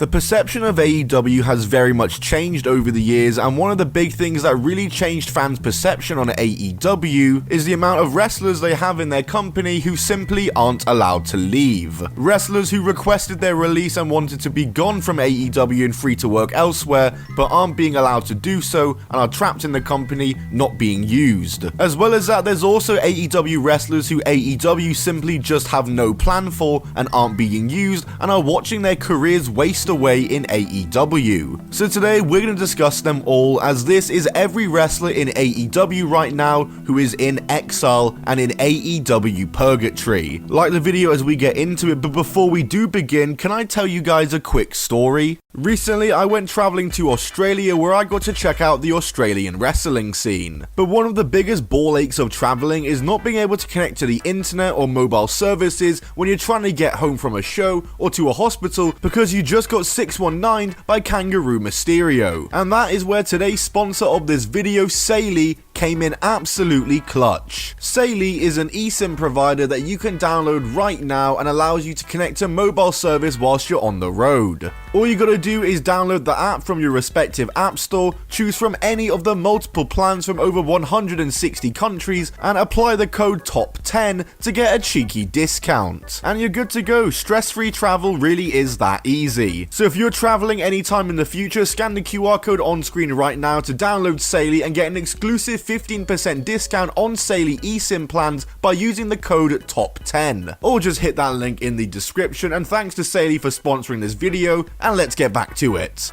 The perception of AEW has very much changed over the years, and one of the big things that really changed fans' perception on AEW is the amount of wrestlers they have in their company who simply aren't allowed to leave. Wrestlers who requested their release and wanted to be gone from AEW and free to work elsewhere, but aren't being allowed to do so and are trapped in the company not being used. As well as that, there's also AEW wrestlers who AEW simply just have no plan for and aren't being used and are watching their careers waste away in AEW. So today we're going to discuss them all, as this is every wrestler in AEW right now who is in exile and in AEW purgatory. Like the video as we get into it, but before we do begin, can I tell you guys a quick story? Recently, I went traveling to Australia where I got to check out the Australian wrestling scene. But one of the biggest ball aches of traveling is not being able to connect to the internet or mobile services when you're trying to get home from a show or to a hospital because you just got 619 by Kangaroo Mysterio. And that is where today's sponsor of this video, Saily, came in absolutely clutch. Saily is an eSIM provider that you can download right now and allows you to connect to mobile service whilst you're on the road. All you gotta do is download the app from your respective app store, choose from any of the multiple plans from over 160 countries, and apply the code TOP10 to get a cheeky discount. And you're good to go. Stress-free travel really is that easy. So if you're traveling anytime in the future, scan the QR code on screen right now to download Saily and get an exclusive 15% discount on Saily eSIM plans by using the code TOP10. Or just hit that link in the description, and thanks to Saily for sponsoring this video, and let's get back to it.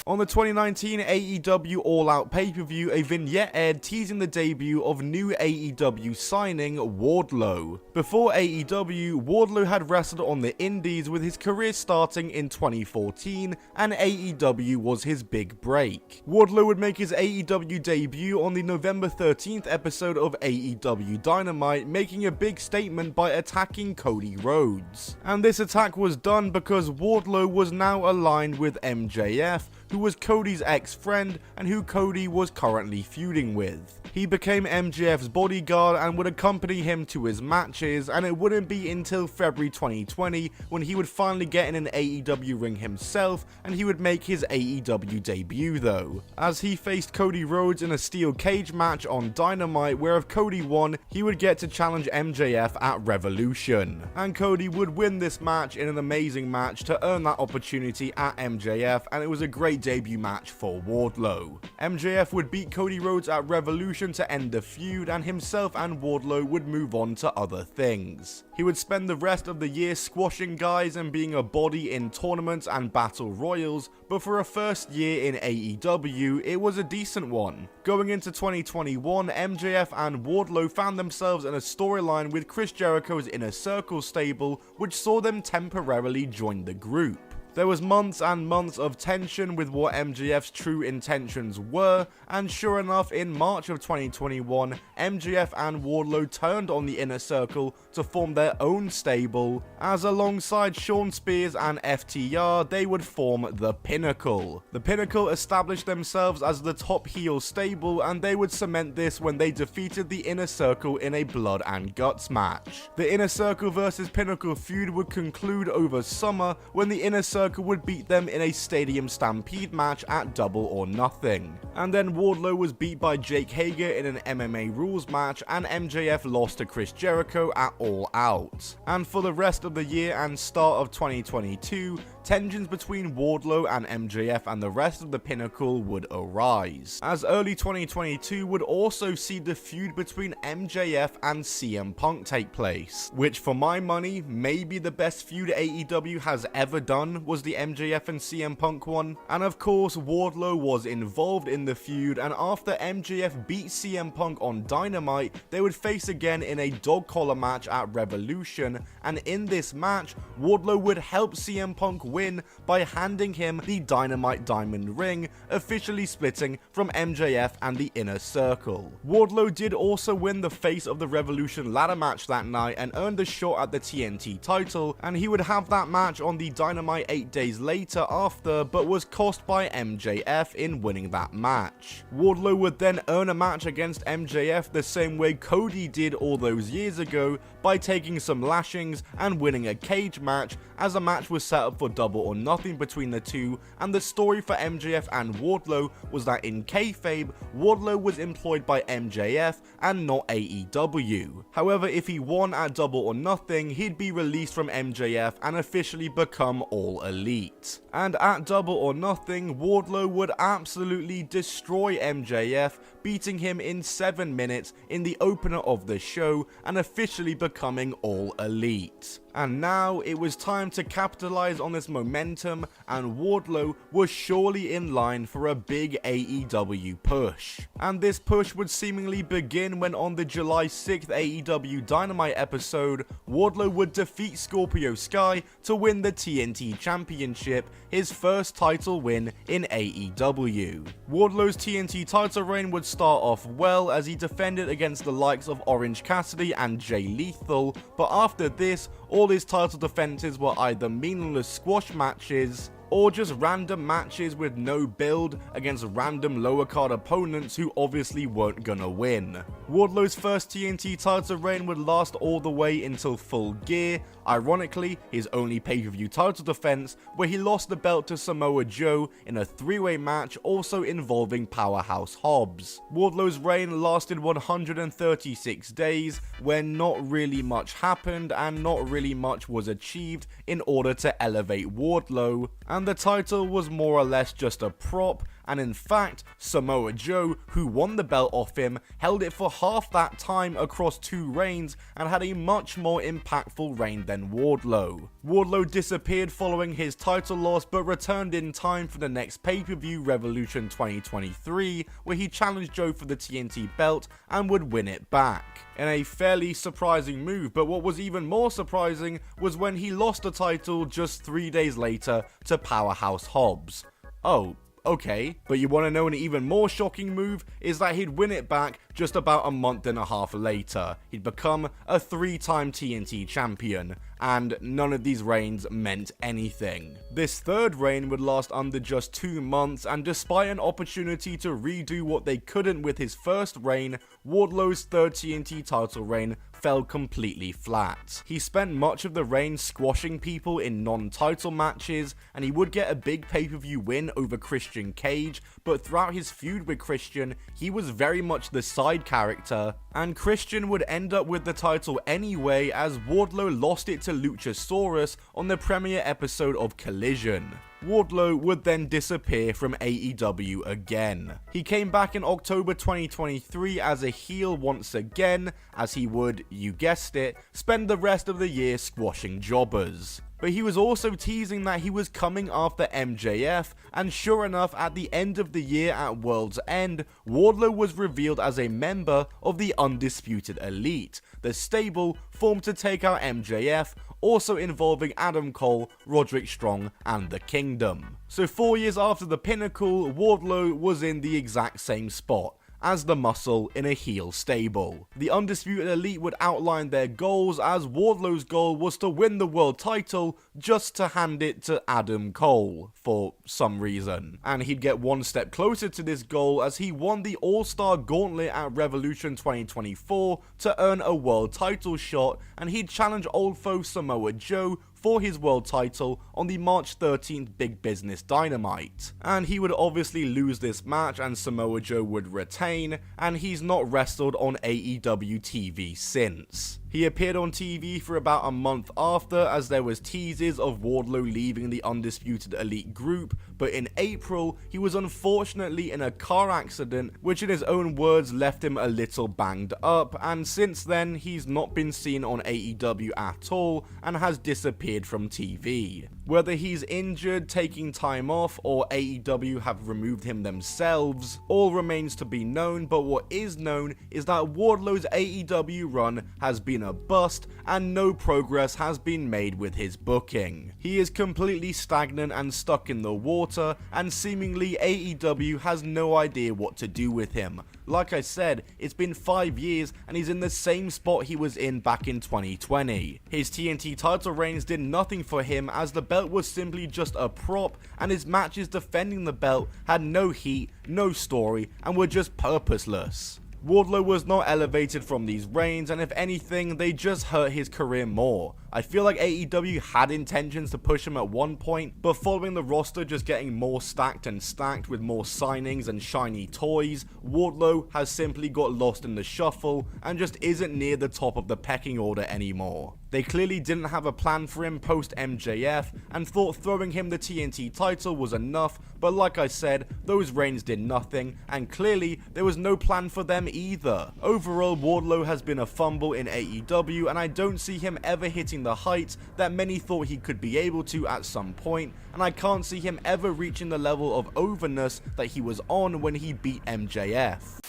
On the 2019 AEW All Out pay-per-view, a vignette aired teasing the debut of new AEW signing Wardlow. Before AEW, Wardlow had wrestled on the indies, with his career starting in 2014, and AEW was his big break. Wardlow would make his AEW debut on the November 13th episode of AEW Dynamite, making a big statement by attacking Cody Rhodes. And this attack was done because Wardlow was now aligned with MJF, who was Cody's ex-friend and who Cody was currently feuding with. He became MJF's bodyguard and would accompany him to his matches, and it wouldn't be until February 2020 when he would finally get in an AEW ring himself, and he would make his AEW debut though, as he faced Cody Rhodes in a steel cage match on Dynamite, where if Cody won, he would get to challenge MJF at Revolution. And Cody would win this match in an amazing match to earn that opportunity at MJF, and it was a great debut match for Wardlow. MJF would beat Cody Rhodes at Revolution to end the feud, and himself and Wardlow would move on to other things. He would spend the rest of the year squashing guys and being a body in tournaments and battle royals, but for a first year in AEW, it was a decent one. Going into 2021, MJF and Wardlow found themselves in a storyline with Chris Jericho's Inner Circle stable, which saw them temporarily join the group. There was months and months of tension with what MJF's true intentions were, and sure enough, in March of 2021, MJF and Wardlow turned on the Inner Circle to form their own stable, as alongside Shawn Spears and FTR, they would form The Pinnacle. The Pinnacle established themselves as the top heel stable, and they would cement this when they defeated the Inner Circle in a Blood and Guts match. The Inner Circle vs Pinnacle feud would conclude over summer when the Inner Circle would beat them in a Stadium Stampede match at Double or Nothing. And then Wardlow was beat by Jake Hager in an MMA rules match, and MJF lost to Chris Jericho at All Out. And for the rest of the year and start of 2022, tensions between Wardlow and MJF and the rest of the Pinnacle would arise, as early 2022 would also see the feud between MJF and CM Punk take place, which for my money may be the best feud AEW has ever done, was the MJF and CM Punk one. And of course, Wardlow was involved in the feud, and after MJF beat CM Punk on Dynamite, they would face again in a dog collar match at Revolution, and in this match, Wardlow would help CM Punk win by handing him the Dynamite Diamond Ring, officially splitting from MJF and the Inner Circle. Wardlow did also win the Face of the Revolution ladder match that night and earned a shot at the TNT title, and he would have that match on the Dynamite 8 days later after, but was cost by MJF in winning that match. Wardlow would then earn a match against MJF the same way Cody did all those years ago, by taking some lashings and winning a cage match, as a match was set up for Double or Nothing between the two, and the story for MJF and Wardlow was that in kayfabe, Wardlow was employed by MJF and not AEW. However, if he won at Double or Nothing, he'd be released from MJF and officially become All Elite. And at Double or Nothing, Wardlow would absolutely destroy MJF, beating him in 7 minutes in the opener of the show and officially becoming All Elite. And now it was time to capitalize on this momentum, and Wardlow was surely in line for a big AEW push. And this push would seemingly begin when on the July 6th AEW Dynamite episode, Wardlow would defeat Scorpio Sky to win the TNT Championship, his first title win in AEW. Wardlow's TNT title reign would start off well as he defended against the likes of Orange Cassidy and Jay Lethal, but after this, all his title defenses were either meaningless squash matches or just random matches with no build against random lower card opponents who obviously weren't gonna win. Wardlow's first TNT title reign would last all the way until Full Gear, ironically his only pay-per-view title defense, where he lost the belt to Samoa Joe in a 3-way match also involving Powerhouse Hobbs. Wardlow's reign lasted 136 days, where not really much happened and not really much was achieved in order to elevate Wardlow, and the title was more or less just a prop, and in fact, Samoa Joe, who won the belt off him, held it for half that time across 2 reigns and had a much more impactful reign than Wardlow. Wardlow disappeared following his title loss but returned in time for the next pay-per-view Revolution 2023, where he challenged Joe for the TNT belt and would win it back, in a fairly surprising move. But what was even more surprising was when he lost the title just 3 days later to Powerhouse Hobbs. Oh, okay, but you want to know an even more shocking move is that he'd win it back just about a month and a half later. He'd become a 3-time TNT champion, and none of these reigns meant anything. This third reign would last under just 2 months, and despite an opportunity to redo what they couldn't with his first reign, Wardlow's third TNT title reign fell completely flat. He spent much of the reign squashing people in non-title matches, and he would get a big pay-per-view win over Christian Cage, but throughout his feud with Christian, he was very much the side character, and Christian would end up with the title anyway as Wardlow lost it to Luchasaurus on the premiere episode of Collision. Wardlow would then disappear from AEW again. He came back in October 2023 as a heel once again, as he would, you guessed it, spend the rest of the year squashing jobbers. But he was also teasing that he was coming after MJF, and sure enough, at the end of the year at World's End, Wardlow was revealed as a member of the Undisputed Elite, the stable formed to take out MJF, also involving Adam Cole, Roderick Strong, and the Kingdom. So 4 years after the Pinnacle, Wardlow was in the exact same spot as the Muscle in a heel stable. The Undisputed Elite would outline their goals, as Wardlow's goal was to win the world title just to hand it to Adam Cole for some reason. And he'd get one step closer to this goal as he won the All-Star Gauntlet at Revolution 2024 to earn a world title shot, and he'd challenge old foe Samoa Joe for his world title on the March 13th Big Business Dynamite. And he would obviously lose this match and Samoa Joe would retain, and he's not wrestled on AEW TV since. He appeared on TV for about a month after, as there was teases of Wardlow leaving the Undisputed Elite group, but in April, he was unfortunately in a car accident, which in his own words left him a little banged up, and since then, he's not been seen on AEW at all, and has disappeared from TV. Whether he's injured, taking time off, or AEW have removed him themselves, all remains to be known, but what is known is that Wardlow's AEW run has been a bust, and no progress has been made with his booking. He is completely stagnant and stuck in the water, and seemingly AEW has no idea what to do with him. Like I said, it's been 5 years and he's in the same spot he was in back in 2020. His TNT title reigns did nothing for him, as the belt was simply just a prop, and his matches defending the belt had no heat, no story, and were just purposeless. Wardlow was not elevated from these reigns, and if anything, they just hurt his career more. I feel like AEW had intentions to push him at one point, but following the roster just getting more stacked and stacked with more signings and shiny toys, Wardlow has simply got lost in the shuffle and just isn't near the top of the pecking order anymore. They clearly didn't have a plan for him post MJF and thought throwing him the TNT title was enough, but like I said, those reigns did nothing, and clearly there was no plan for them either. Overall, Wardlow has been a fumble in AEW, and I don't see him ever hitting the heights that many thought he could be able to at some point, and I can't see him ever reaching the level of overness that he was on when he beat MJF.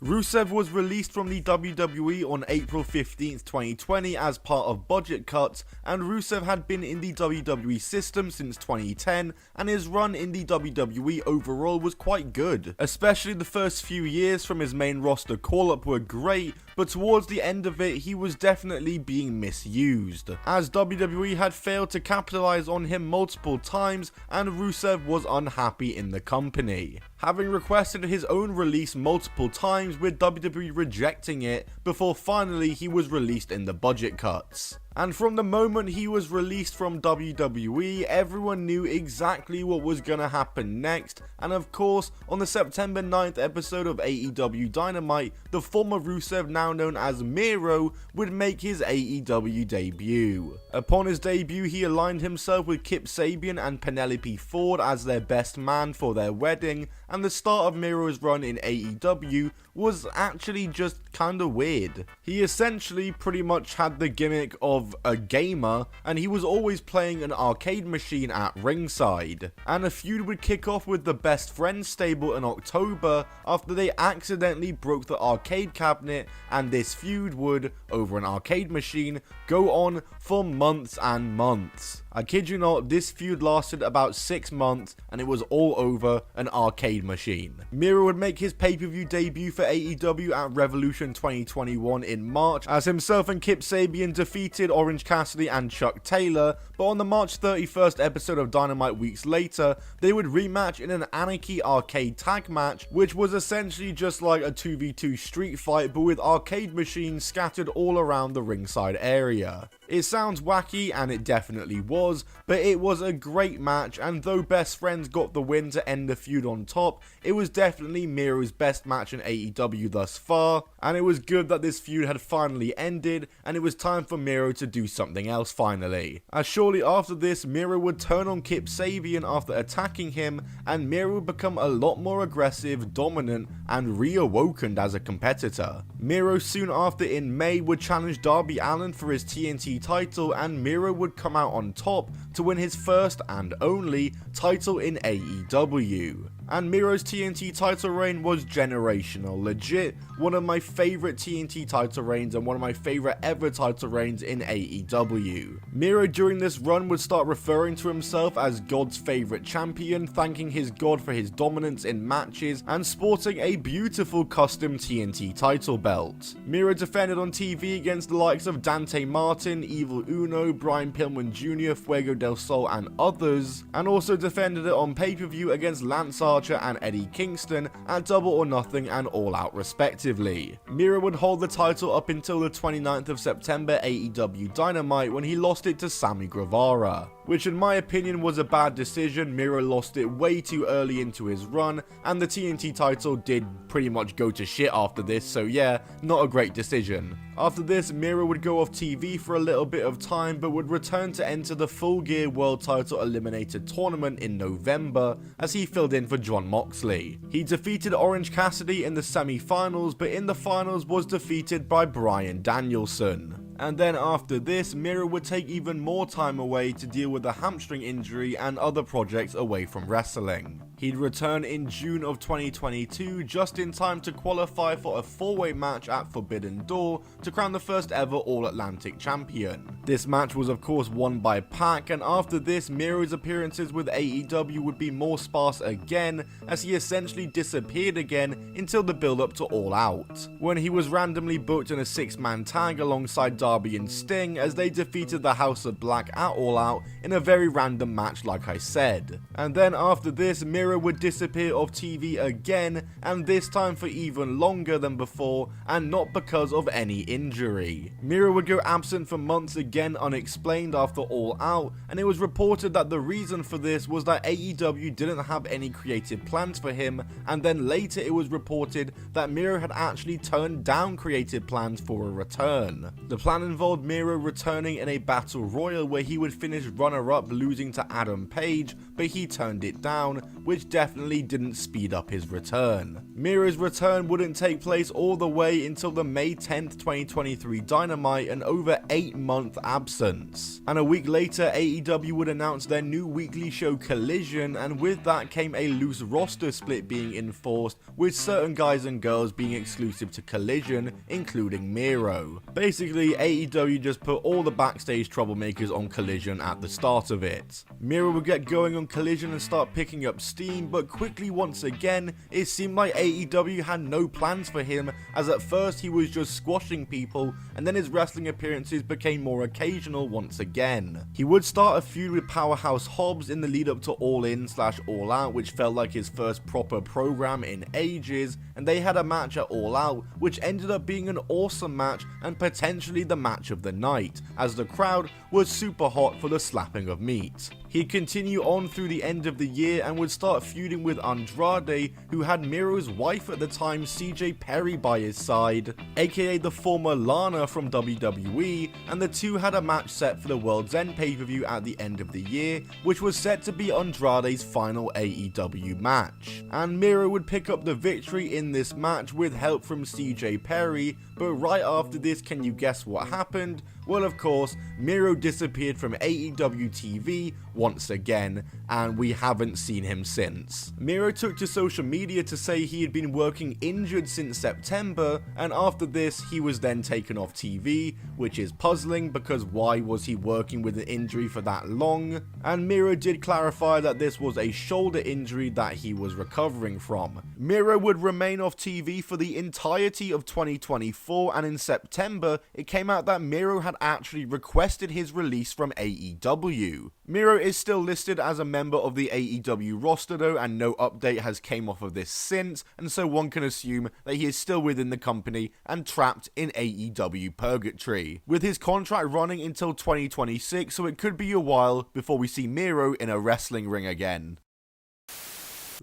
Rusev was released from the WWE on April 15th, 2020 as part of budget cuts, and Rusev had been in the WWE system since 2010, and his run in the WWE overall was quite good. Especially the first few years from his main roster call-up were great, but towards the end of it he was definitely being misused, as WWE had failed to capitalize on him multiple times and Rusev was unhappy in the company, having requested his own release multiple times with WWE rejecting it before finally he was released in the budget cuts. And from the moment he was released from WWE, everyone knew exactly what was gonna happen next, and of course, on the September 9th episode of AEW Dynamite, the former Rusev, now known as Miro, would make his AEW debut. Upon his debut, he aligned himself with Kip Sabian and Penelope Ford as their best man for their wedding, and the start of Miro's run in AEW was actually just kinda weird. He essentially pretty much had the gimmick of a gamer, and he was always playing an arcade machine at ringside, and a feud would kick off with the Best Friends stable in October after they accidentally broke the arcade cabinet, and this feud would, over an arcade machine, go on for months and months. I kid you not, this feud lasted about 6 months and it was all over an arcade machine. Miro would make his pay-per-view debut for AEW at Revolution 2021 in March, as himself and Kip Sabian defeated Orange Cassidy and Chuck Taylor, but on the March 31st episode of Dynamite weeks later, they would rematch in an Anarchy arcade tag match, which was essentially just like a 2v2 street fight but with arcade machines scattered all around the ringside area. It sounds wacky, and it definitely was, but it was a great match, and though Best Friends got the win to end the feud on top, it was definitely Miro's best match in AEW thus far, and it was good that this feud had finally ended, and it was time for Miro to do something else finally. As shortly after this, Miro would turn on Kip Sabian after attacking him, and Miro would become a lot more aggressive, dominant, and reawakened as a competitor. Miro soon after in May would challenge Darby Allin for his TNT title, and Miro would come out on top to win his first and only title in AEW. And Miro's TNT title reign was generational, legit one of my favorite TNT title reigns and one of my favorite ever title reigns in AEW. Miro during this run would start referring to himself as God's favorite champion, thanking his God for his dominance in matches and sporting a beautiful custom TNT title belt. Miro defended on TV against the likes of Dante Martin, Evil Uno, Brian Pillman Jr., Fuego del Sol and others, and also defended it on pay-per-view against Lance Archer and Eddie Kingston at Double or Nothing and All Out respectively. Miro would hold the title up until the 29th of September AEW Dynamite, when he lost it to Sammy Guevara, which in my opinion was a bad decision. Miro lost it way too early into his run, and the TNT title did pretty much go to shit after this, so yeah, not a great decision. After this, Miro would go off TV for a little bit of time, but would return to enter the Full Gear World Title Eliminator Tournament in November, as he filled in for Jon Moxley. He defeated Orange Cassidy in the semi-finals, but in the finals was defeated by Bryan Danielson. And then after this, Miro would take even more time away to deal with a hamstring injury and other projects away from wrestling. He'd return in June of 2022, just in time to qualify for a 4-way match at Forbidden Door to crown the first ever All-Atlantic champion. This match was of course won by Pac, and after this, Miro's appearances with AEW would be more sparse again, as he essentially disappeared again until the build-up to All Out, when he was randomly booked in a 6-man tag alongside Darby and Sting as they defeated the House of Black at All Out in a very random match like I said. And then after this, Miro would disappear off TV again, and this time for even longer than before, and not because of any injury. Miro would go absent for months again unexplained after All Out, and it was reported that the reason for this was that AEW didn't have any creative plans for him, and then later it was reported that Miro had actually turned down creative plans for a return. The plan involved Miro returning in a battle royal where he would finish runner-up, losing to Adam Page, but he turned it down, which definitely didn't speed up his return. Miro's return wouldn't take place all the way until the May 10th, 2023 Dynamite, an over 8-month absence. And a week later, AEW would announce their new weekly show Collision, and with that came a loose roster split being enforced, with certain guys and girls being exclusive to Collision, including Miro. Basically, AEW just put all the backstage troublemakers on Collision at the start of it. Miro would get going on Collision and start picking up steam, but quickly once again, it seemed like AEW had no plans for him, as at first he was just squashing people, and then his wrestling appearances became more occasional once again. He would start a feud with Powerhouse Hobbs in the lead up to All In/All Out, which felt like his first proper program in ages, and they had a match at All Out, which ended up being an awesome match and potentially the match of the night, as the crowd was super hot for the slapping of meat. He'd continue on through the end of the year and would start feuding with Andrade, who had Miro's wife at the time, CJ Perry, by his side, aka the former Lana from WWE, and the two had a match set for the World's End pay-per-view at the end of the year, which was set to be Andrade's final AEW match. And Miro would pick up the victory in this match with help from CJ Perry, but right after this, can you guess what happened? Well, of course, Miro disappeared from AEW TV once again, and we haven't seen him since. Miro took to social media to say he had been working injured since September, and after this, he was then taken off TV, which is puzzling because why was he working with an injury for that long? And Miro did clarify that this was a shoulder injury that he was recovering from. Miro would remain off TV for the entirety of 2024, and in September, it came out that Miro had actually requested his release from AEW. Miro is still listed as a member of the AEW roster though, and no update has came off of this since, and so one can assume that he is still within the company and trapped in AEW purgatory, with his contract running until 2026, so it could be a while before we see Miro in a wrestling ring again.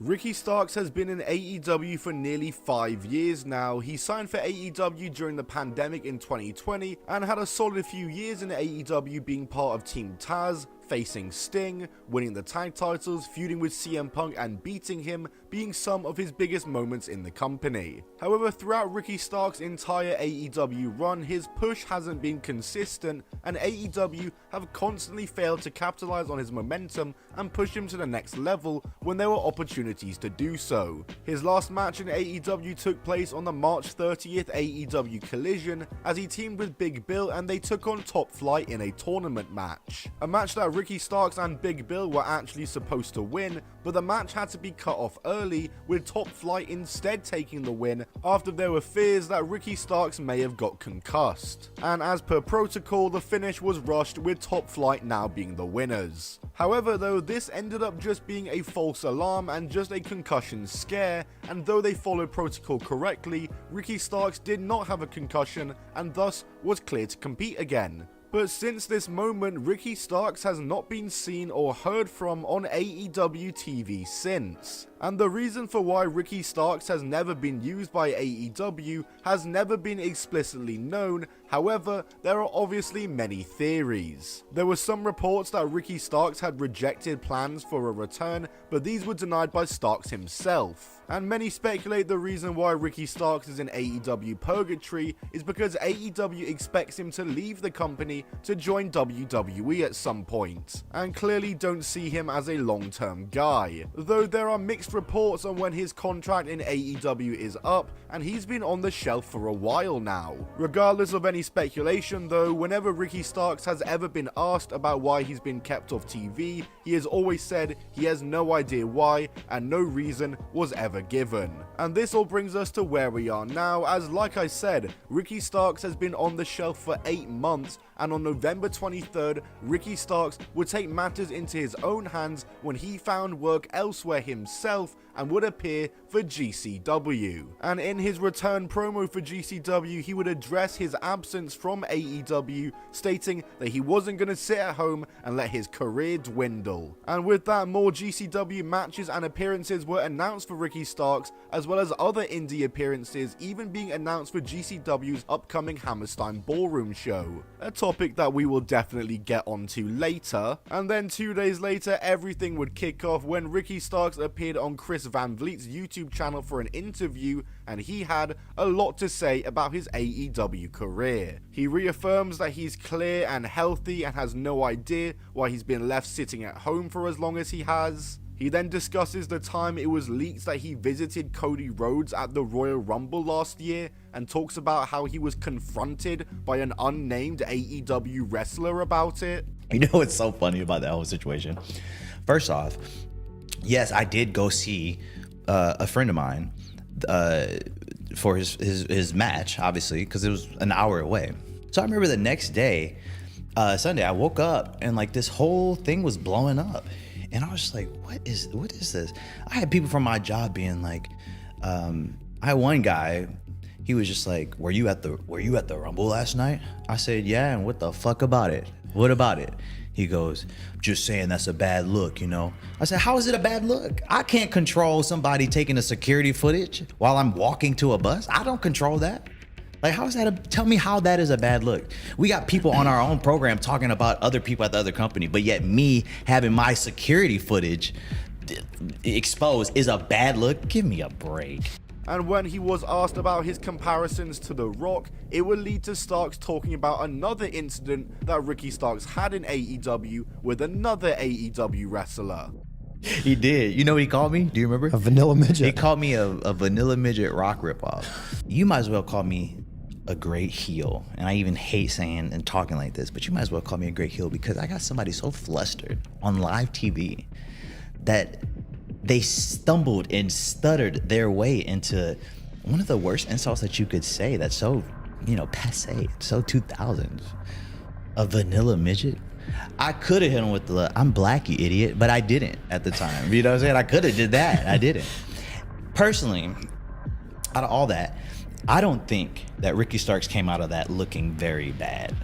Ricky Starks has been in AEW for nearly 5 years now. He signed for AEW during the pandemic in 2020 and had a solid few years in AEW, being part of Team Taz, facing Sting, winning the tag titles, feuding with CM Punk and beating him, being some of his biggest moments in the company. However, throughout Ricky Starks' entire AEW run, his push hasn't been consistent, and AEW have constantly failed to capitalize on his momentum and push him to the next level when there were opportunities to do so. His last match in AEW took place on the March 30th AEW Collision, as he teamed with Big Bill and they took on Top Flight in a tournament match. A match that Ricky Starks and Big Bill were actually supposed to win, but the match had to be cut off early, with Top Flight instead taking the win after there were fears that Ricky Starks may have got concussed. And as per protocol, the finish was rushed, with Top Flight now being the winners. However though, this ended up just being a false alarm and just a concussion scare, and though they followed protocol correctly, Ricky Starks did not have a concussion and thus was cleared to compete again. But since this moment, Ricky Starks has not been seen or heard from on AEW TV since. And the reason for why Ricky Starks has never been used by AEW has never been explicitly known. However, there are obviously many theories. There were some reports that Ricky Starks had rejected plans for a return, but these were denied by Starks himself. And many speculate the reason why Ricky Starks is in AEW purgatory is because AEW expects him to leave the company to join WWE at some point, and clearly don't see him as a long-term guy. Though there are mixed reports on when his contract in AEW is up, and he's been on the shelf for a while now. Regardless of any speculation though, whenever Ricky Starks has ever been asked about why he's been kept off TV, he has always said he has no idea why and no reason was ever given. And this all brings us to where we are now, as like I said, Ricky Starks has been on the shelf for 8 months, and on November 23rd, Ricky Starks would take matters into his own hands when he found work elsewhere himself and would appear for GCW. And in his return promo for GCW, he would address his absence from AEW, stating that he wasn't going to sit at home and let his career dwindle. And with that, more GCW matches and appearances were announced for Ricky Starks, as well as other indie appearances even being announced for GCW's upcoming Hammerstein Ballroom show, a topic that we will definitely get onto later. And then 2 days later, everything would kick off when Ricky Starks appeared on Chris Van Vliet's YouTube channel for an interview, and he had a lot to say about his AEW career. He reaffirms that he's clear and healthy and has no idea why he's been left sitting at home for as long as he has. He then discusses the time it was leaked that he visited Cody Rhodes at the Royal Rumble last year, and talks about how he was confronted by an unnamed AEW wrestler about it. You know what's so funny about that whole situation? First off, yes, I did go see a friend of mine for his match, obviously, because it was an hour away. So I remember the next day, Sunday, I woke up and like this whole thing was blowing up. And I was just like, what is this? I had people from my job being like, I had one guy, he was just like, were you at the Rumble last night? I said, yeah, and what the fuck about it? What about it? He goes, just saying that's a bad look, you know? I said, how is it a bad look? I can't control somebody taking a security footage while I'm walking to a bus. I don't control that. Like, how is that? Tell me how that is a bad look. We got people on our own program talking about other people at the other company, but yet me having my security footage exposed is a bad look? Give me a break. And when he was asked about his comparisons to The Rock, it would lead to Starks talking about another incident that Ricky Starks had in AEW with another AEW wrestler. He did. You know what he called me? Do you remember? A vanilla midget. He called me a vanilla midget rock ripoff. You might as well call me a great heel. And I even hate saying and talking like this, but you might as well call me a great heel because I got somebody so flustered on live TV that they stumbled and stuttered their way into one of the worst insults that you could say. That's so, passe, so 2000s. A vanilla midget. I could have hit him with the, I'm black, you idiot, but I didn't at the time. You know what I'm saying? I could have did that. I didn't. Personally, out of all that, I don't think that Ricky Starks came out of that looking very bad.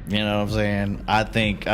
You know what I'm saying? I think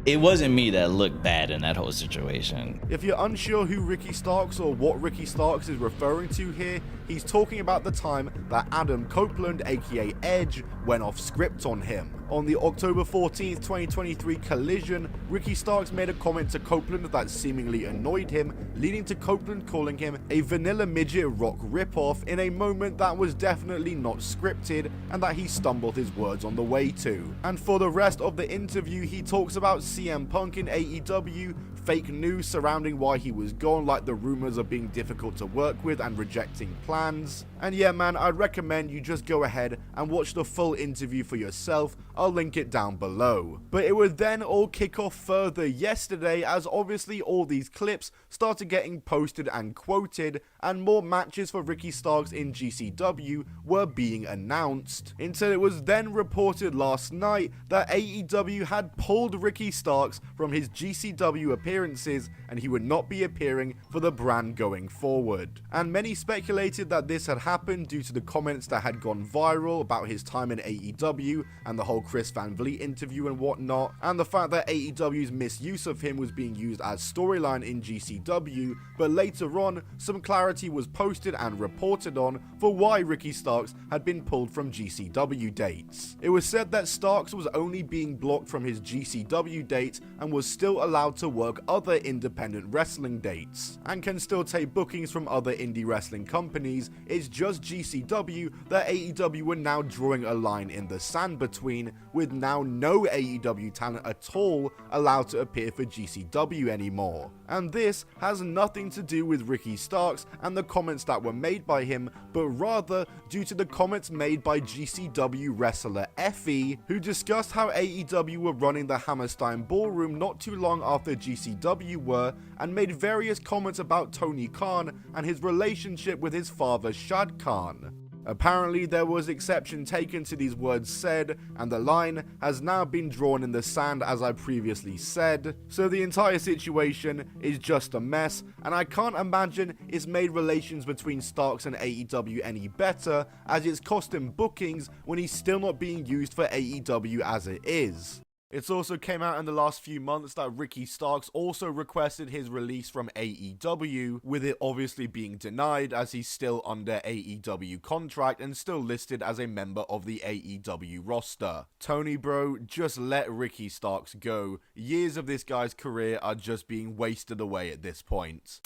it wasn't me that looked bad in that whole situation. If you're unsure who Ricky Starks or what Ricky Starks is referring to here, he's talking about the time that Adam Copeland, aka Edge, went off script on him. On the October 14th, 2023 Collision, Ricky Starks made a comment to Copeland that seemingly annoyed him, leading to Copeland calling him a vanilla midget rock ripoff in a moment that was definitely not scripted and that he stumbled his words on the way to. And for the rest of the interview, he talks about CM Punk in AEW, fake news surrounding why he was gone, like the rumors of being difficult to work with and rejecting plans. And yeah man, I'd recommend you just go ahead and watch the full interview for yourself. I'll link it down below. But it would then all kick off further yesterday, as obviously all these clips started getting posted and quoted, and more matches for Ricky Starks in GCW were being announced, until it was then reported last night that AEW had pulled Ricky Starks from his GCW appearances and he would not be appearing for the brand going forward. And many speculated that this had happened due to the comments that had gone viral about his time in AEW and the whole Chris Van Vliet interview and whatnot, and the fact that AEW's misuse of him was being used as storyline in GCW. But later on, some clarity was posted and reported on for why Ricky Starks had been pulled from GCW dates. It was said that Starks was only being blocked from his GCW dates and was still allowed to work other independent wrestling dates, and can still take bookings from other indie wrestling companies. It's just GCW that AEW were now drawing a line in the sand between, with now no AEW talent at all allowed to appear for GCW anymore. And this has nothing to do with Ricky Starks and the comments that were made by him, but rather due to the comments made by GCW wrestler Effie, who discussed how AEW were running the Hammerstein Ballroom not too long after GCW were, and made various comments about Tony Khan and his relationship with his father Shad Khan. Apparently there was exception taken to these words said, and the line has now been drawn in the sand as I previously said, so the entire situation is just a mess, and I can't imagine it's made relations between Starks and AEW any better, as it's cost him bookings when he's still not being used for AEW as it is. It's also came out in the last few months that Ricky Starks also requested his release from AEW, with it obviously being denied as he's still under AEW contract and still listed as a member of the AEW roster. Tony bro, just let Ricky Starks go. Years of this guy's career are just being wasted away at this point.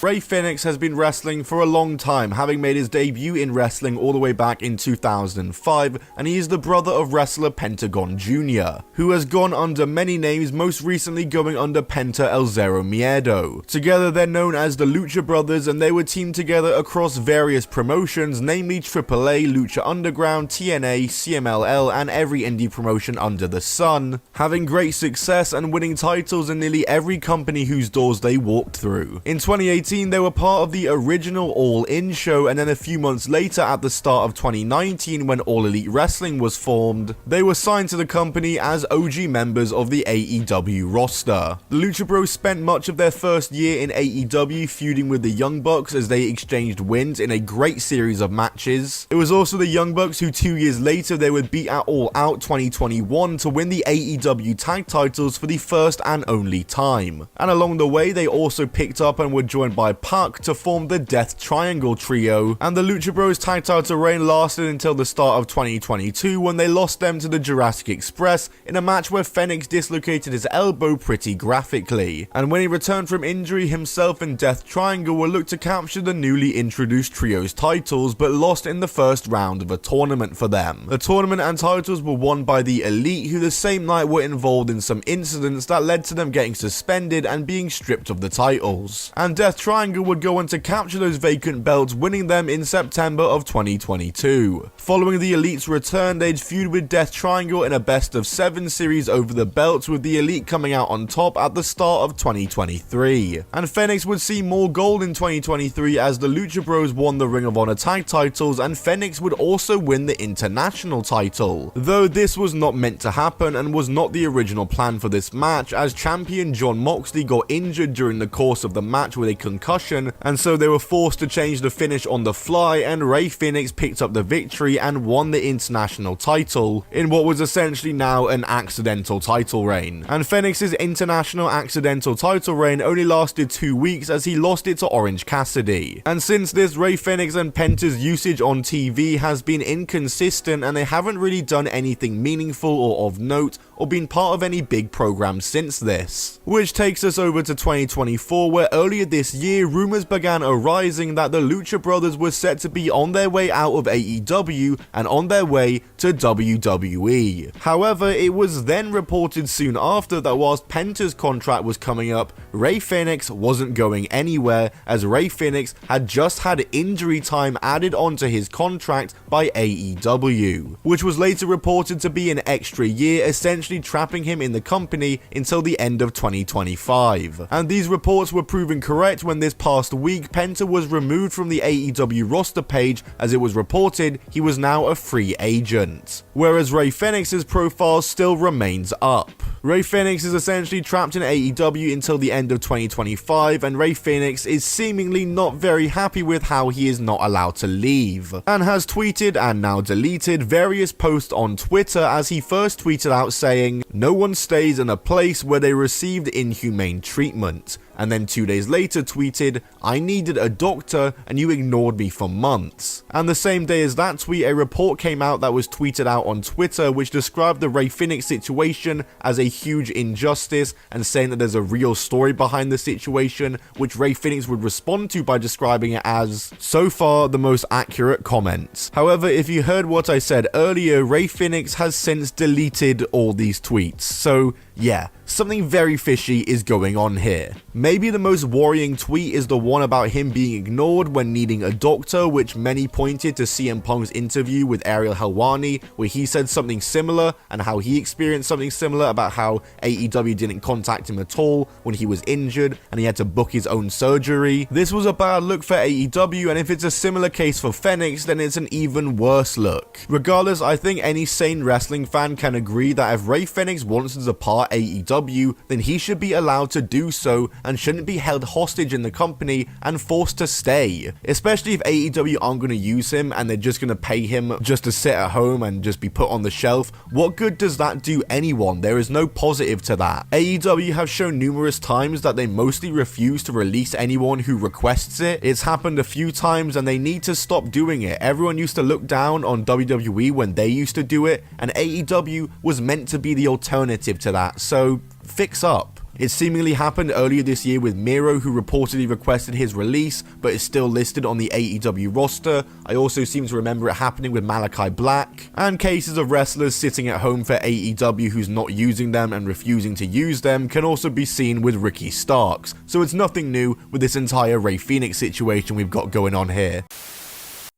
Rey Fenix has been wrestling for a long time, having made his debut in wrestling all the way back in 2005, and he is the brother of wrestler Pentagon Jr., who has gone under many names, most recently going under Penta El Zero Miedo. Together they're known as the Lucha Brothers, and they were teamed together across various promotions, namely AAA, Lucha Underground, TNA, CMLL, and every indie promotion under the sun, having great success and winning titles in nearly every company whose doors they walked through. In 2018, they were part of the original All In show, and then a few months later at the start of 2019 when All Elite Wrestling was formed, they were signed to the company as OG members of the AEW roster. The Lucha Bros spent much of their first year in AEW feuding with the Young Bucks as they exchanged wins in a great series of matches. It was also the Young Bucks who 2 years later they would beat at All Out 2021 to win the AEW tag titles for the first and only time. And along the way they also picked up and were joined by Puck to form the Death Triangle trio, and the Lucha Bros tag title reign lasted until the start of 2022 when they lost them to the Jurassic Express in a match where Fenix dislocated his elbow pretty graphically, and when he returned from injury, himself and Death Triangle were looked to capture the newly introduced trio's titles, but lost in the first round of a tournament for them. The tournament and titles were won by the Elite, who the same night were involved in some incidents that led to them getting suspended and being stripped of the titles, and Death Triangle would go on to capture those vacant belts, winning them in September of 2022. Following the Elite's return, they'd feud with Death Triangle in a best of 7 series over the belts, with the Elite coming out on top at the start of 2023. And Fenix would see more gold in 2023 as the Lucha Bros won the Ring of Honor tag titles, and Fenix would also win the international title. Though this was not meant to happen and was not the original plan for this match, as champion Jon Moxley got injured during the course of the match with a concussion, and so they were forced to change the finish on the fly, and Rey Fenix picked up the victory and won the international title in what was essentially now an accidental title reign. And Fenix's international accidental title reign only lasted 2 weeks as he lost it to Orange Cassidy. And since this, Rey Fenix and Penta's usage on TV has been inconsistent, and they haven't really done anything meaningful or of note or been part of any big programs since this. Which takes us over to 2024, where earlier this year rumors began arising that the Lucha Brothers were set to be on their way out of AEW and on their way to WWE. However, it was then reported soon after that whilst Penta's contract was coming up, Rey Fenix wasn't going anywhere, as Rey Fenix had just had injury time added onto his contract by AEW, which was later reported to be an extra year, essentially trapping him in the company until the end of 2025. And these reports were proven correct when this past week Penta was removed from the AEW roster page, as it was reported he was now a free agent, whereas Rey Fenix's profile still remains up. Rey Fenix is essentially trapped in AEW until the end of 2025, and Rey Fenix is seemingly not very happy with how he is not allowed to leave, and has tweeted and now deleted various posts on Twitter, as he first tweeted out saying, "No one stays in a place where they received inhumane treatment, and then 2 days later tweeted, "I needed a doctor and you ignored me for months." And the same day as that tweet, a report came out that was tweeted out on Twitter which described the Rey Fenix situation as a huge injustice and saying that there's a real story behind the situation, which Rey Fenix would respond to by describing it as, "So far, the most accurate comments." However, if you heard what I said earlier, Rey Fenix has since deleted all these tweets. So yeah, something very fishy is going on here. Maybe the most worrying tweet is the one about him being ignored when needing a doctor, which many pointed to CM Punk's interview with Ariel Helwani, where he said something similar and how he experienced something similar about how AEW didn't contact him at all when he was injured and he had to book his own surgery. This was a bad look for AEW, and if it's a similar case for Fenix, then it's an even worse look. Regardless, I think any sane wrestling fan can agree that if Rey Fenix wants to depart AEW, then he should be allowed to do so and shouldn't be held hostage in the company and forced to stay. Especially if AEW aren't going to use him and they're just going to pay him just to sit at home and just be put on the shelf. What good does that do anyone? There is no positive to that. AEW have shown numerous times that they mostly refuse to release anyone who requests it. It's happened a few times and they need to stop doing it. Everyone used to look down on WWE when they used to do it, and AEW was meant to be the alternative to that. So fix up. It seemingly happened earlier this year with Miro, who reportedly requested his release, but is still listed on the AEW roster. I also seem to remember it happening with Malachi Black, and cases of wrestlers sitting at home for AEW who's not using them and refusing to use them can also be seen with Ricky Starks. So it's nothing new with this entire Rey Fenix situation we've got going on here.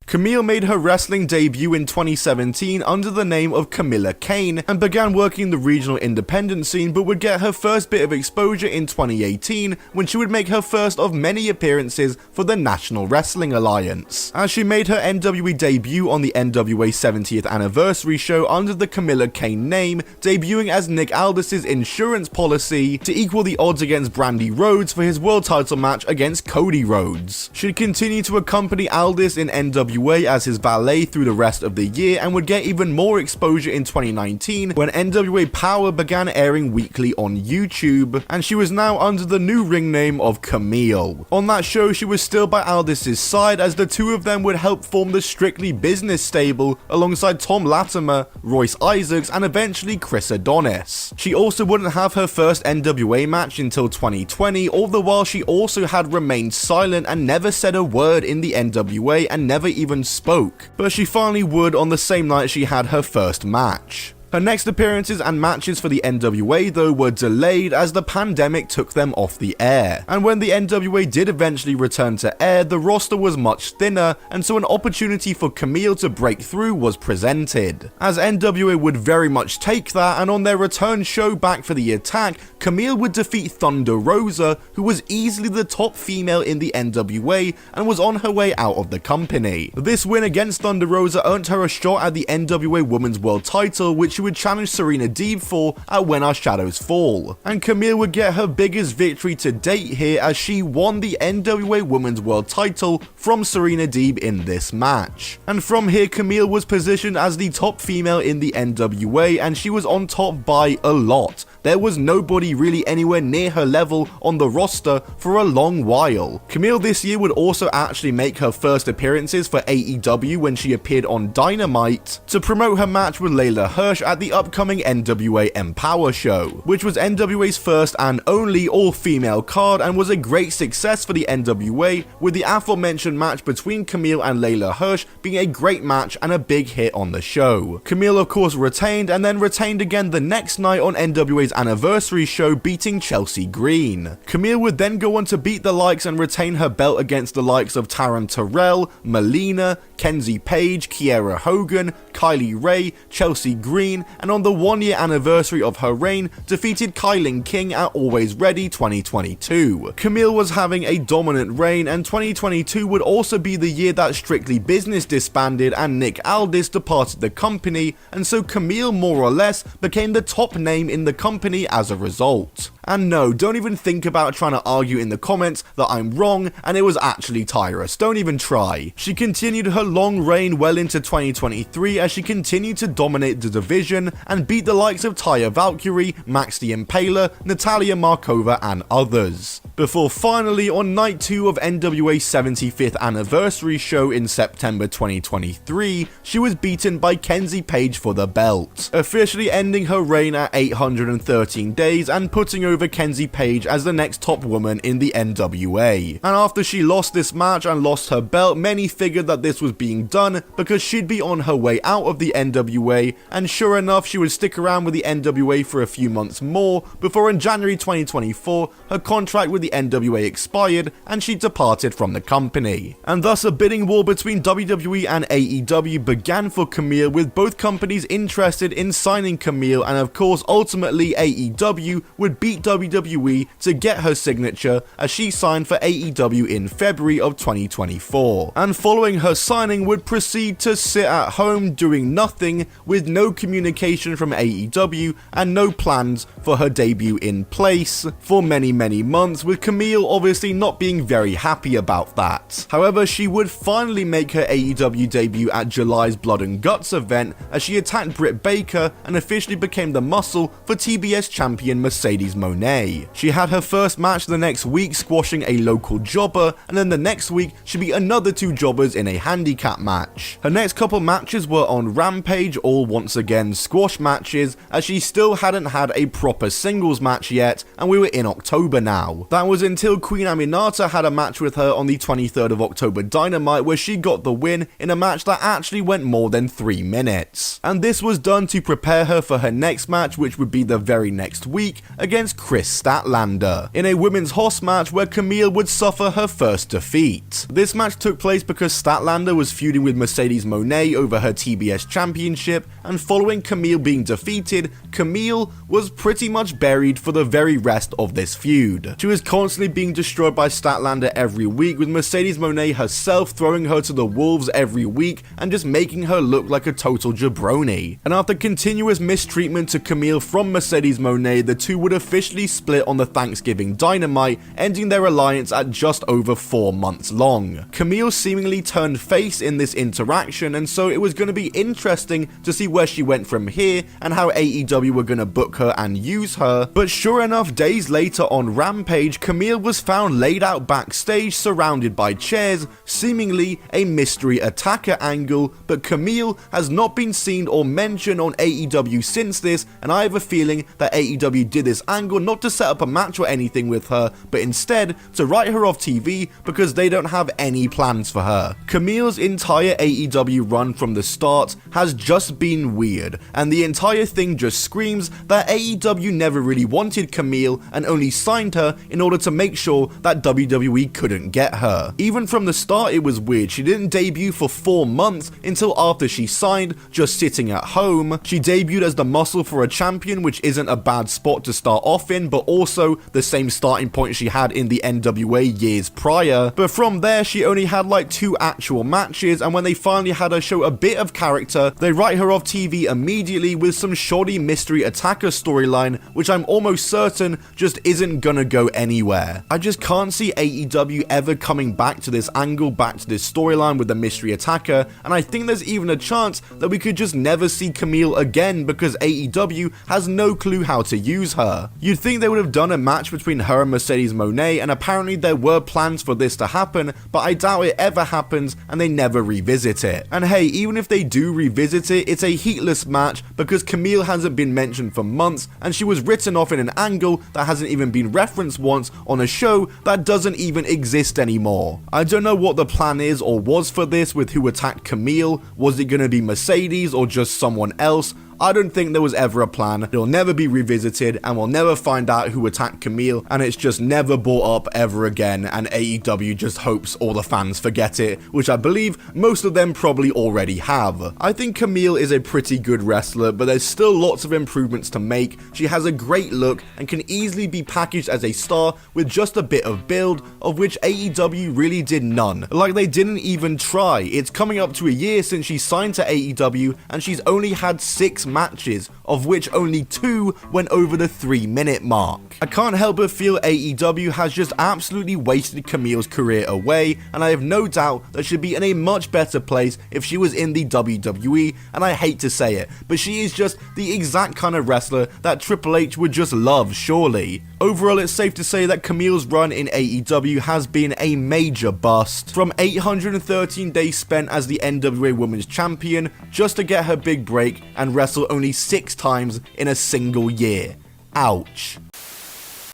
Camille made her wrestling debut in 2017 under the name of Camilla Kane and began working the regional independent scene, but would get her first bit of exposure in 2018 when she would make her first of many appearances for the National Wrestling Alliance, as she made her NWE debut on the NWA 70th anniversary show under the Camilla Kane name, debuting as Nick Aldis's insurance policy to equal the odds against Brandy Rhodes for his world title match against Cody Rhodes. She'd continue to accompany Aldis in NWA as his valet through the rest of the year and would get even more exposure in 2019 when NWA Power began airing weekly on YouTube, and she was now under the new ring name of Camille. On that show, she was still by Aldis's side as the two of them would help form the Strictly Business stable alongside Tom Latimer, Royce Isaacs, and eventually Chris Adonis. She also wouldn't have her first NWA match until 2020, all the while she also had remained silent and never said a word in the NWA and never even spoke, but she finally would on the same night she had her first match. Her next appearances and matches for the NWA though were delayed as the pandemic took them off the air, and when the NWA did eventually return to air, the roster was much thinner, and so an opportunity for Camille to break through was presented, as NWA would very much take that, and on their return show back for the Attack, Camille would defeat Thunder Rosa, who was easily the top female in the NWA and was on her way out of the company. This win against Thunder Rosa earned her a shot at the NWA Women's World title, which she would challenge Serena Deeb for at When Our Shadows Fall, and Camille would get her biggest victory to date here as she won the NWA Women's World title from Serena Deeb in this match. And from here, Camille was positioned as the top female in the NWA, and she was on top by a lot. There was nobody really anywhere near her level on the roster for a long while. Camille this year would also actually make her first appearances for AEW when she appeared on Dynamite to promote her match with Layla Hirsch at the upcoming NWA Empower show, which was NWA's first and only all-female card and was a great success for the NWA, with the aforementioned match between Camille and Layla Hirsch being a great match and a big hit on the show. Camille of course retained, and then retained again the next night on NWA's anniversary show, beating Chelsea Green. Camille would then go on to beat the likes and retain her belt against the likes of Taryn Terrell, Melina, Kenzie Page, Kiera Hogan, Kylie Ray, Chelsea Green, and on the 1-year anniversary of her reign, defeated Kylie King at Always Ready 2022. Camille was having a dominant reign, and 2022 would also be the year that Strictly Business disbanded and Nick Aldis departed the company, and so Camille more or less became the top name in the company as a result. And no, don't even think about trying to argue in the comments that I'm wrong and it was actually Tyrus. Don't even try. She continued her long reign well into 2023 as she continued to dominate the division and beat the likes of Taya Valkyrie, Max the Impaler, Natalia Markova, and others. before finally on night 2 of NWA's 75th anniversary show in September 2023, she was beaten by Kenzie Page for the belt, officially ending her reign at 813 days and putting over Kenzie Page as the next top woman in the NWA. And after she lost this match and lost her belt, many figured that this was being done because she'd be on her way out of the NWA, and sure enough, she would stick around with the NWA for a few months more before in January 2024 her contract with the NWA expired and she departed from the company. And thus a bidding war between WWE and AEW began for Camille, with both companies interested in signing Camille, and of course ultimately AEW would beat WWE to get her signature as she signed for AEW in February of 2024, and following her signing would proceed to sit at home doing nothing, with no communication from AEW and no plans for her debut in place for many months, with Camille obviously not being very happy about that. However, she would finally make her AEW debut at July's Blood and Guts event as she attacked Britt Baker and officially became the muscle for TBS champion Mercedes Moné. She had her first match the next week, squashing a local jobber, and then the next week she beat another 2 jobbers in a handicap match. Her next couple matches were on Rampage, all once again squash matches, as she still hadn't had a proper singles match yet, and we were in October now. That was until Queen Aminata had a match with her on the 23rd of October Dynamite, where she got the win in a match that actually went more than 3 minutes. And this was done to prepare her for her next match, which would be the very next week against Chris Statlander, in a women's hoss match where Camille would suffer her first defeat. This match took place because Statlander was feuding with Mercedes Moné over her TBS championship, and following Camille being defeated, Camille was pretty much buried for the very rest of this feud. She was constantly being destroyed by Statlander every week, with Mercedes Moné herself throwing her to the wolves every week and just making her look like a total jabroni. And after continuous mistreatment to Camille from Mercedes Moné, the two would officially split on the Thanksgiving Dynamite, ending their alliance at just over 4 months long. Camille seemingly turned face in this interaction, and so it was going to be interesting to see where she went from here and how AEW were going to book her and use her. But sure enough, days later on Rampage, Camille was found laid out backstage surrounded by chairs, seemingly a mystery attacker angle, but Camille has not been seen or mentioned on AEW since this, and I have a feeling that AEW did this angle not to set up a match or anything with her, but instead to write her off TV because they don't have any plans for her. Camille's entire AEW run from the start has just been weird, and the entire thing just screams that AEW never really wanted Camille and only signed her in order to make sure that WWE couldn't get her. Even from the start it was weird. She didn't debut for 4 months until after she signed, just sitting at home. She debuted as the muscle for a champion, which isn't a bad spot to start off in, but also the same starting point she had in the NWA years prior. But from there she only had like 2 actual matches, and when they finally had her show a bit of character, they write her off TV immediately with some shoddy mystery attacker storyline, which I'm almost certain just isn't gonna go anywhere. I just can't see AEW ever coming back to this angle, back to this storyline with the mystery attacker, and I think there's even a chance that we could just never see Camille again because AEW has no clue how to use her. You'd think they would have done a match between her and Mercedes Moné, and apparently there were plans for this to happen, but I doubt it ever happens and they never revisit it. And hey, even if they do revisit it, it's a heatless match because Camille hasn't been mentioned for months, and she was written off in an angle that hasn't even been referenced once on a show that doesn't even exist anymore. I don't know what the plan is or was for this with who attacked Camille. Was it gonna be Mercedes or just someone else? I don't think there was ever a plan. It'll never be revisited, and we'll never find out who attacked Camille, and it's just never brought up ever again, and AEW just hopes all the fans forget it, which I believe most of them probably already have. I think Camille is a pretty good wrestler, but there's still lots of improvements to make. She has a great look and can easily be packaged as a star with just a bit of build, of which AEW really did none. Like, they didn't even try. It's coming up to a year since she signed to AEW, and she's only had 6 matches, of which only 2 went over the 3-minute mark. I can't help but feel AEW has just absolutely wasted Camille's career away, and I have no doubt that she'd be in a much better place if she was in the WWE, and I hate to say it, but she is just the exact kind of wrestler that Triple H would just love, surely. Overall, it's safe to say that Camille's run in AEW has been a major bust. From 813 days spent as the NWA Women's Champion, just to get her big break and wrestle only 6 times in a single year. Ouch.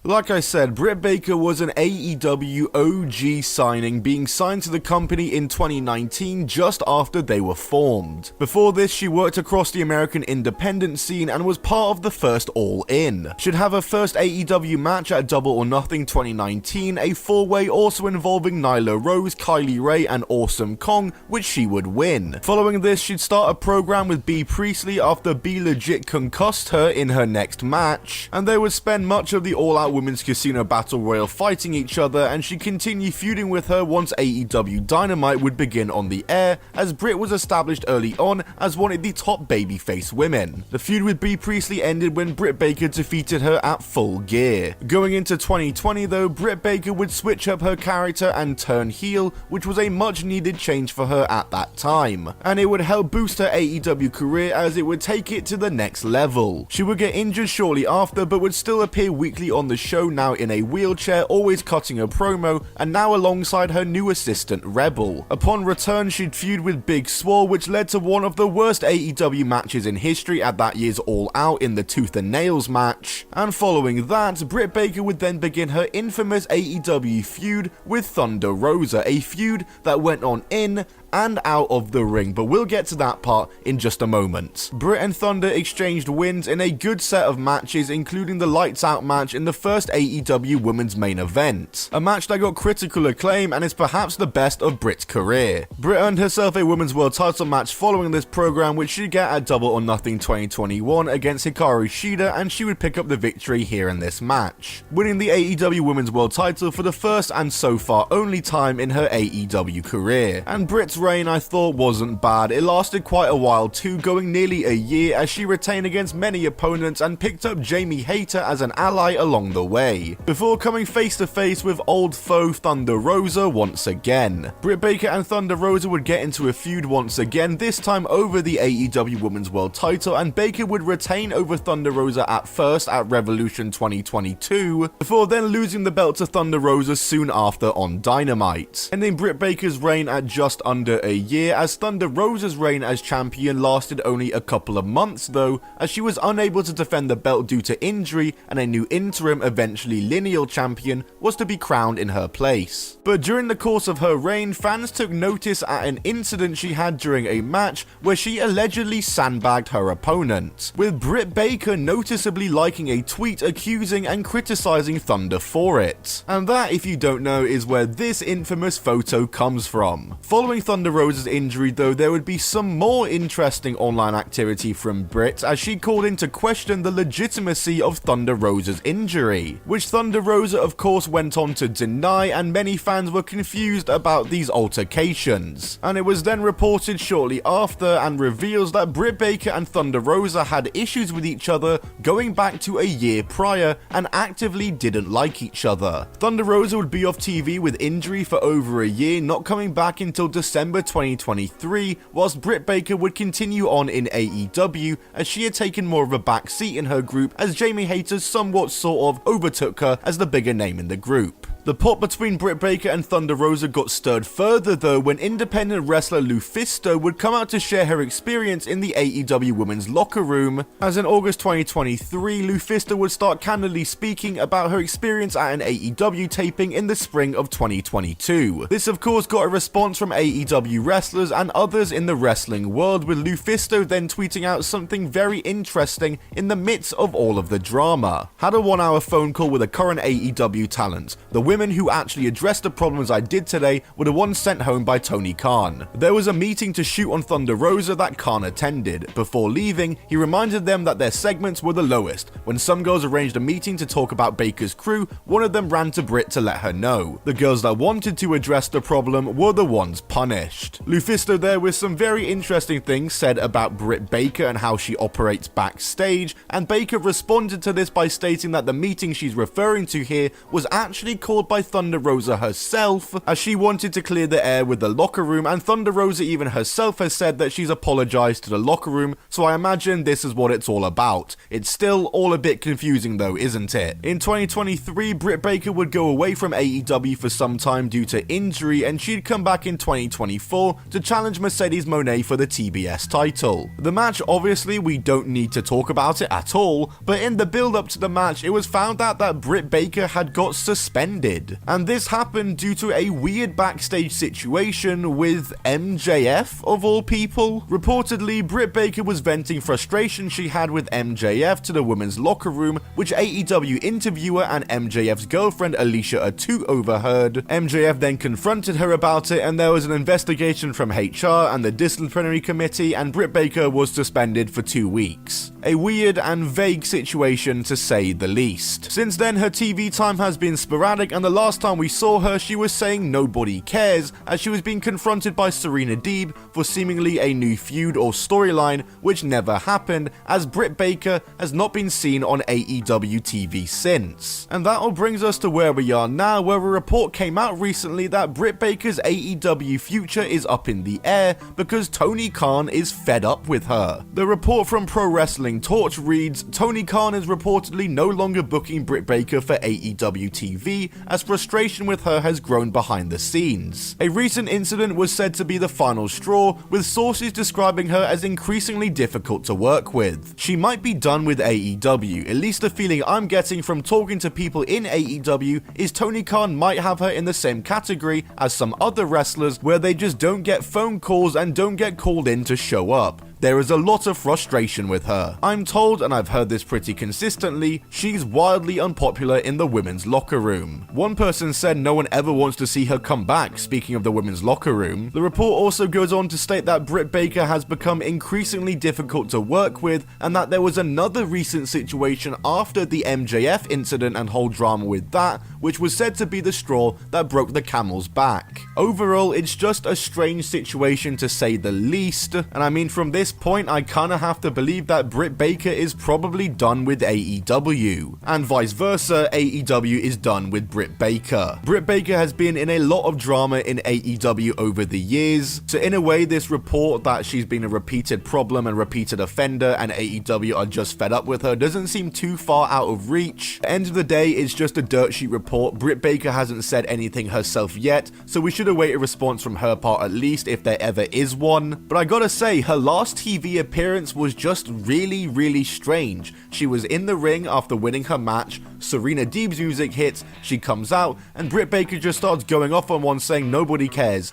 Like I said, Britt Baker was an AEW OG signing, being signed to the company in 2019 just after they were formed. Before this, she worked across the American independent scene and was part of the first All In. She'd have her first AEW match at Double or Nothing 2019, a 4-way also involving Nyla Rose, Kylie Ray and Awesome Kong, which she would win. Following this, she'd start a program with Bea Priestley after Bea legit concussed her in her next match, and they would spend much of the All Out Women's Casino Battle Royal fighting each other, and she'd continue feuding with her once AEW Dynamite would begin on the air, as Britt was established early on as one of the top babyface women. The feud with Bea Priestley ended when Britt Baker defeated her at Full Gear. Going into 2020 though, Britt Baker would switch up her character and turn heel, which was a much needed change for her at that time, and it would help boost her AEW career as it would take it to the next level. She would get injured shortly after, but would still appear weekly on the show, now in a wheelchair, always cutting a promo, and now alongside her new assistant Rebel. Upon return, she'd feud with Big Swole, which led to one of the worst AEW matches in history at that year's All Out in the Tooth and Nails match. And following that, Britt Baker would then begin her infamous AEW feud with Thunder Rosa, a feud that went on in and out of the ring, but we'll get to that part in just a moment. Britt and Thunder exchanged wins in a good set of matches, including the Lights Out match in the first AEW Women's Main Event, a match that got critical acclaim and is perhaps the best of Britt's career. Britt earned herself a Women's World Title match following this program, which she'd get at Double or Nothing 2021 against Hikaru Shida, and she would pick up the victory here in this match, winning the AEW Women's World Title for the first and so far only time in her AEW career. And Britt's reign, I thought, wasn't bad. It lasted quite a while too, going nearly a year, as she retained against many opponents and picked up Jamie Hayter as an ally along the way, before coming face to face with old foe Thunder Rosa once again. Britt Baker and Thunder Rosa would get into a feud once again, this time over the AEW Women's World Title, and Baker would retain over Thunder Rosa at first at Revolution 2022, before then losing the belt to Thunder Rosa soon after on Dynamite, ending Britt Baker's reign at just under a year, as Thunder Rosa's reign as champion lasted only a couple of months though, as she was unable to defend the belt due to injury, and a new interim, eventually lineal champion was to be crowned in her place. But during the course of her reign, fans took notice at an incident she had during a match where she allegedly sandbagged her opponent, with Britt Baker noticeably liking a tweet accusing and criticizing Thunder for it. And that, if you don't know, is where this infamous photo comes from. Following Thunder Rosa's injury though, there would be some more interesting online activity from Britt, as she called into question the legitimacy of Thunder Rosa's injury, which Thunder Rosa of course went on to deny, and many fans were confused about these altercations. And it was then reported shortly after and reveals that Britt Baker and Thunder Rosa had issues with each other going back to a year prior and actively didn't like each other. Thunder Rosa would be off TV with injury for over a year, not coming back until December 2023, whilst Britt Baker would continue on in AEW, as she had taken more of a back seat in her group, as Jamie Hayter somewhat sort of overtook her as the bigger name in the group. The pot between Britt Baker and Thunder Rosa got stirred further though when independent wrestler Lufisto would come out to share her experience in the AEW women's locker room, as in August 2023 Lufisto would start candidly speaking about her experience at an AEW taping in the spring of 2022. This of course got a response from AEW wrestlers and others in the wrestling world, with Lufisto then tweeting out something very interesting in the midst of all of the drama. Had a 1-hour phone call with a current AEW talent. The women women who actually addressed the problems I did today were the ones sent home by Tony Khan. There was a meeting to shoot on Thunder Rosa that Khan attended. Before leaving, he reminded them that their segments were the lowest. When some girls arranged a meeting to talk about Baker's crew, one of them ran to Britt to let her know. The girls that wanted to address the problem were the ones punished. Lufisto there with some very interesting things said about Britt Baker and how she operates backstage, and Baker responded to this by stating that the meeting she's referring to here was actually called by Thunder Rosa herself, as she wanted to clear the air with the locker room, and Thunder Rosa even herself has said that she's apologized to the locker room, so I imagine this is what it's all about. It's still all a bit confusing though, isn't it? In 2023, Britt Baker would go away from AEW for some time due to injury, and she'd come back in 2024 to challenge Mercedes Moné for the TBS title. The match, obviously, we don't need to talk about it at all, but in the build up to the match, it was found out that Britt Baker had got suspended. And this happened due to a weird backstage situation with MJF, of all people. Reportedly, Britt Baker was venting frustration she had with MJF to the women's locker room, which AEW interviewer and MJF's girlfriend Alicia Atu overheard. MJF then confronted her about it, and there was an investigation from HR and the disciplinary committee, and Britt Baker was suspended for 2 weeks. A weird and vague situation to say the least. Since then, her TV time has been sporadic, and the last time we saw her, she was saying nobody cares, as she was being confronted by Serena Deeb for seemingly a new feud or storyline, which never happened, as Britt Baker has not been seen on AEW TV since. And that all brings us to where we are now, where a report came out recently that Britt Baker's AEW future is up in the air because Tony Khan is fed up with her. The report from Pro Wrestling Torch reads, Tony Khan is reportedly no longer booking Britt Baker for AEW TV, as frustration with her has grown behind the scenes. A recent incident was said to be the final straw, with sources describing her as increasingly difficult to work with. She might be done with AEW, at least the feeling I'm getting from talking to people in AEW is Tony Khan might have her in the same category as some other wrestlers, where they just don't get phone calls and don't get called in to show up. There is a lot of frustration with her. I'm told, and I've heard this pretty consistently, she's wildly unpopular in the women's locker room. One person said no one ever wants to see her come back, speaking of the women's locker room. The report also goes on to state that Britt Baker has become increasingly difficult to work with, and that there was another recent situation after the MJF incident and whole drama with that, which was said to be the straw that broke the camel's back. Overall, it's just a strange situation to say the least, and I mean, from this point, I kinda have to believe that Britt Baker is probably done with AEW, and vice versa, AEW is done with Britt Baker. Britt Baker has been in a lot of drama in AEW over the years, so in a way this report that she's been a repeated problem and repeated offender and AEW are just fed up with her doesn't seem too far out of reach. At the end of the day, it's just a dirt sheet report. Britt Baker hasn't said anything herself yet, so we should await a response from her part at least, if there ever is one. But I gotta say, her last TV appearance was just really strange. She was in the ring after winning her match, Serena Deeb's music hits, she comes out, and Britt Baker just starts going off on one saying nobody cares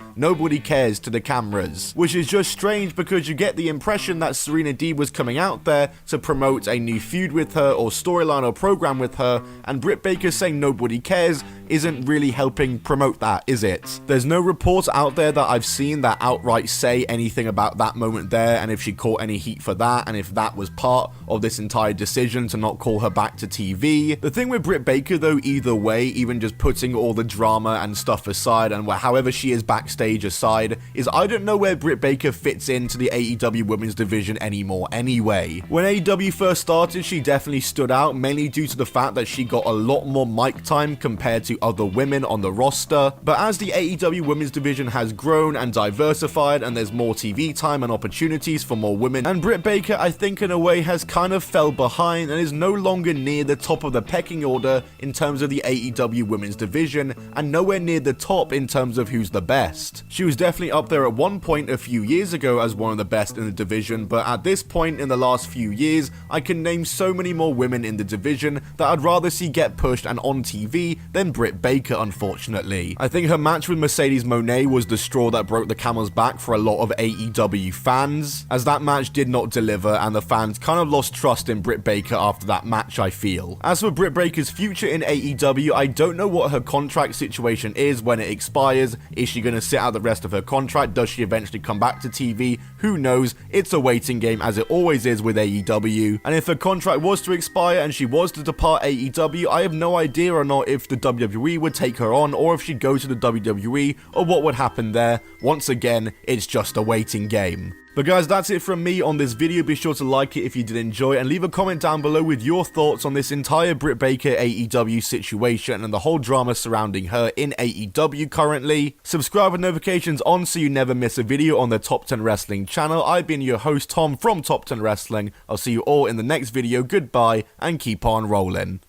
to the cameras. Which is just strange because you get the impression that Serena Deeb was coming out there to promote a new feud with her or storyline or program with her, and Britt Baker saying nobody cares isn't really helping promote that, is it? There's no reports out there that I've seen that outright say anything about that moment there, and if she caught any heat for that, and if that was part of this entire decision to not call her back to TV. The thing with Britt Baker though, either way, even just putting all the drama and stuff aside, and however she is backstage aside, is I don't know where Britt Baker fits into the AEW women's division anymore anyway. When AEW first started, she definitely stood out, mainly due to the fact that she got a lot more mic time compared to other women on the roster, but as the AEW women's division has grown and diversified, and there's more TV time and opportunities for more women, and Britt Baker, I think in a way, has kind of fell behind and is no longer near the top of the pecking order in terms of the AEW women's division, and nowhere near the top in terms of who's the best. She was definitely up up there at one point a few years ago as one of the best in the division, but at this point in the last few years, I can name so many more women in the division that I'd rather see get pushed and on TV than Britt Baker, unfortunately. I think her match with Mercedes Moné was the straw that broke the camel's back for a lot of AEW fans, as that match did not deliver and the fans kind of lost trust in Britt Baker after that match, I feel. As for Britt Baker's future in AEW, I don't know what her contract situation is when it expires. Is she going to sit out the rest of her contract? Does she eventually come back to TV? Who knows? It's a waiting game, as it always is with AEW. And if her contract was to expire and she was to depart AEW, I have no idea or not if the WWE would take her on, or if she'd go to the WWE, or what would happen there. Once again, it's just a waiting game. But guys, that's it from me on this video. Be sure to like it if you did enjoy, and leave a comment down below with your thoughts on this entire Britt Baker AEW situation and the whole drama surrounding her in AEW currently. Subscribe with notifications on so you never miss a video on the Top 10 Wrestling channel. I've been your host, Tom, from Top 10 Wrestling. I'll see you all in the next video. Goodbye, and keep on rolling.